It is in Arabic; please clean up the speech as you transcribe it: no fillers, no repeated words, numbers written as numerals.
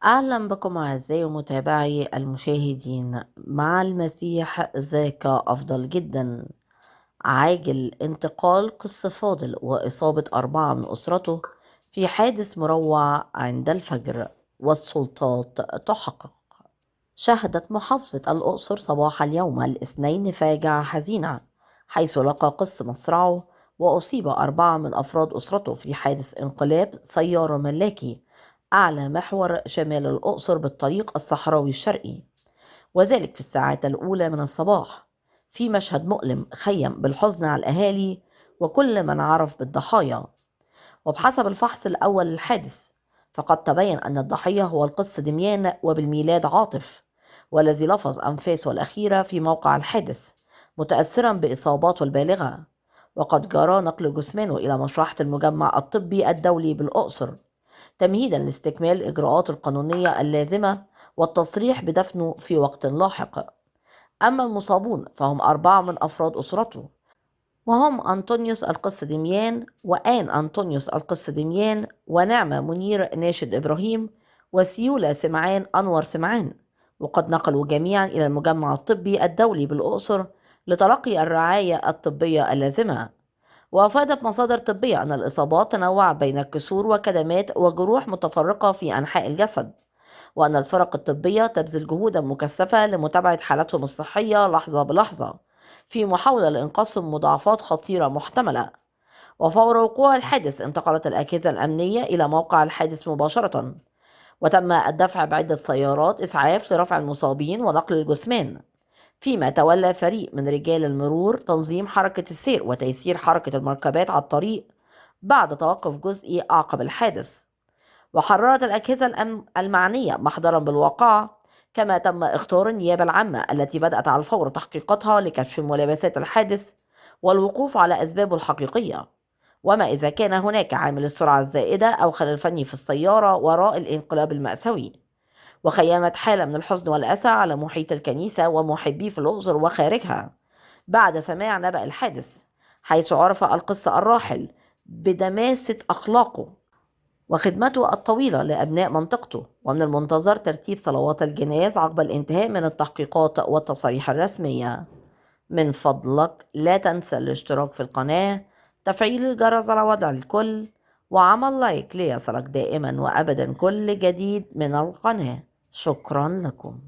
أهلا بكم أعزائي ومتابعي المشاهدين. مع المسيح ذاك أفضل جدا. عاجل انتقال قس فاضل وإصابة 4 من أسرته في حادث مروع عند الفجر، والسلطات تحقق. شهدت محافظة الأقصر صباح اليوم الاثنين فاجعة حزينة، حيث لقى قس مصرعه وأصيب 4 من أفراد أسرته في حادث انقلاب سيارة ملاكي أعلى محور شمال الأقصر بالطريق الصحراوي الشرقي، وذلك في الساعات الأولى من الصباح، في مشهد مؤلم خيم بالحزن على الأهالي وكل من عرف بالضحايا. وبحسب الفحص الأول للحادث، فقد تبين أن الضحية هو القس دميان وبالميلاد عاطف، والذي لفظ أنفاسه الأخيرة في موقع الحادث متأثرا بإصاباته البالغة. وقد جرى نقل جثمانه إلى مشرحة المجمع الطبي الدولي بالأقصر، تمهيدا لاستكمال الإجراءات القانونية اللازمة والتصريح بدفنه في وقت لاحق. أما المصابون فهم 4 من أفراد أسرته، وهم أنطونيوس القس دميان، وآن أنطونيوس القس دميان، ونعمة منير ناشد إبراهيم، وسيولة سمعان أنور سمعان. وقد نقلوا جميعا إلى المجمع الطبي الدولي بالأقصر لتلقي الرعاية الطبية اللازمة. وأفادت مصادر طبية أن الإصابات تنوعت بين كسور وكدمات وجروح متفرقة في أنحاء الجسد، وأن الفرق الطبية تبذل جهودا مكثفة لمتابعة حالتهم الصحية لحظة بلحظة، في محاولة لإنقاذهم من مضاعفات خطيرة محتملة. وفور وقوع الحادث انتقلت الأجهزة الأمنية إلى موقع الحادث مباشرة، وتم الدفع بعدة سيارات إسعاف لرفع المصابين ونقل الجثمان، فيما تولى فريق من رجال المرور تنظيم حركة السير وتيسير حركة المركبات على الطريق بعد توقف جزئي عقب الحادث. وحررت الأجهزة المعنية محضرا بالواقعة، كما تم اختيار النيابة العامة التي بدأت على الفور تحقيقاتها لكشف ملابسات الحادث والوقوف على أسبابه الحقيقية، وما إذا كان هناك عامل السرعة الزائدة أو خلل فني في السيارة وراء الانقلاب المأساوي. وخيمت حالة من الحزن والأسى على محيط الكنيسة ومحبي في الأقصر وخارجها بعد سماع نبأ الحادث، حيث عرف القس الراحل بدماسة أخلاقه وخدمته الطويلة لأبناء منطقته. ومن المنتظر ترتيب صلوات الجناز عقب الانتهاء من التحقيقات والتصاريح الرسمية. من فضلك لا تنسى الاشتراك في القناة، تفعيل الجرس على وضع الكل، وعمل لايك ليصلك دائما وأبدا كل جديد من القناة. شكرا لكم.